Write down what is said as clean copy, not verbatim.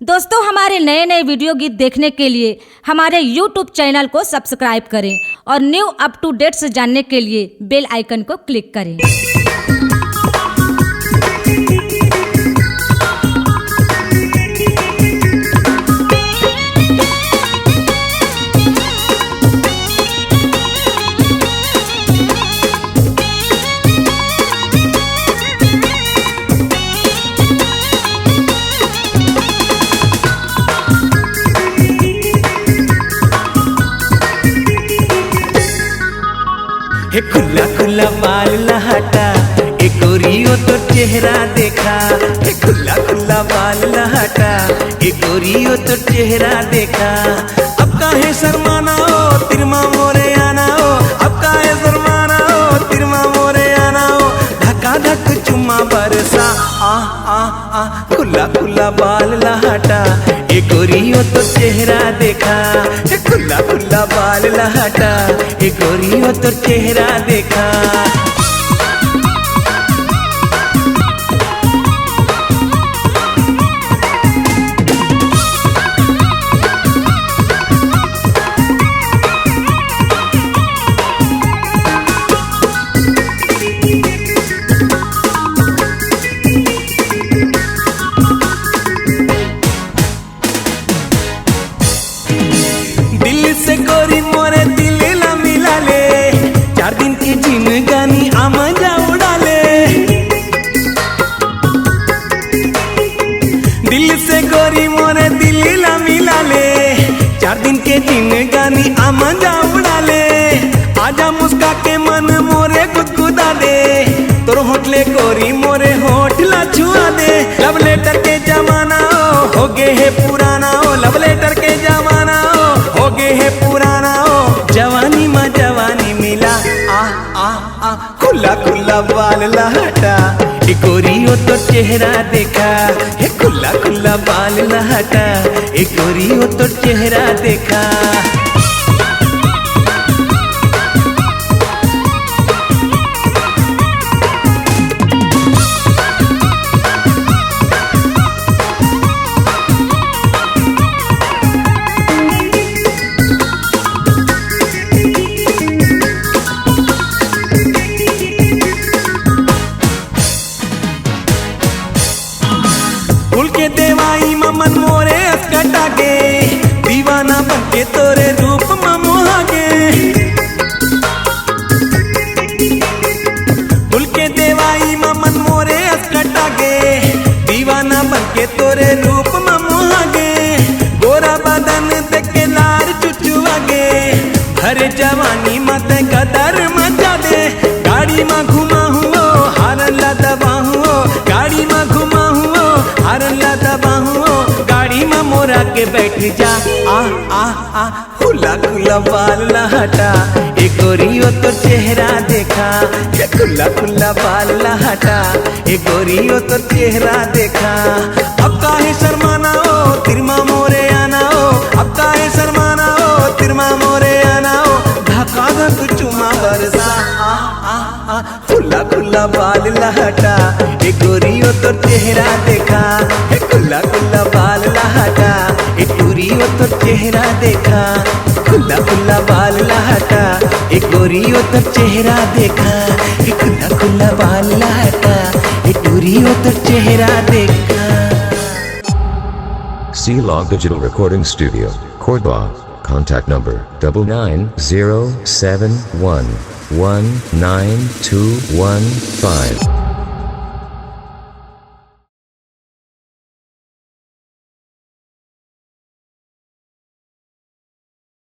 दोस्तों, हमारे नए नए वीडियो गीत देखने के लिए हमारे YouTube चैनल को सब्सक्राइब करें और न्यू अप टू डेट्स जानने के लिए बेल आइकन को क्लिक करें। हे खुला खुला बाल लहटा ए गोरियो तो चेहरा देखा। हे खुला खुला बाल लहटा ए गोरियो तो चेहरा देखा। अब काहे शर्माना हो तिरमा मोरे आना हो। अब काहे शर्माना हो तिरमा मोरे आना हो। धक्का धक चुम्मा बरसा आ आ आ। खुला खुला बाल लहटा ए गोरियो तो चेहरा देखा। हे खुला खुला बाल लहटा ए गोरियो तो चेहरा देखा। दिल से गोरी मोरे दिल ला मिला ले। 4 दिन की जिंदगानी आमजा उड़ा ले। दिल से गोरी मोरे दिल ला मिला ले। 4 दिन के जिंदगानी आमजा उड़ा ले। आजा मुस्का के मन मोरे गुदगुदा दे। तोर होठले गोरी मोरे होठ ला छुआ दे। लव लेटर के जमाना हो गे है पुराना हो। लव लेटर के जमाना हो गे है पुराना हो। जवानी माँ जवानी मिला आ आ आ। खुला खुला बाल लहटा ए गोरियो तो चेहरा देखा। हे खुला खुला बाल लहटा ए गोरियो तो चेहरा देखा। फूल के देवाई ममन मोरे अस्कटा गे। दीवाना बनके तोरे रूप मोहा गे। फूल के देवाई ममन मोरे अस्कटा गे। दीवाना बनके तोरे रूप मोहा गे। गोरा बदन देख के लार चुचुआ गे। भरे जवानी मत कदर मचा दे। गाड़ी में घुमा हुओ हारन ला दबा हुओ। गाड़ी में घुमा हुओ हारन ला दबा हुओ। गाड़ी में मोरा के बैठ जा आ आ आ। खुला खुला बाल लहटा ए गोरियो तो चेहरा देखा। ये खुला खुला बाल लहटा ए गोरियो तो चेहरा देखा। अब काहे शर्माना हो तिरमा मोरे आना हो। अब काहे शर्माना हो तिरमा मोरे आना हो। धक्का धक चुमा बरसा आ आ आ। खुला खुला बाल लहटा ए गोरियो तो चेहरा देखा। हे खुला खुला बाल लहटा ए गोरियो तो चेहरा देखा। खुला खुला बाल लहटा ए गोरियो तो चेहरा देखा। हे खुला खुला बाल लहटा ए गोरियो तो चेहरा देखा। C-Log Digital Recording Studio, Cordoba. Contact number 9907119215.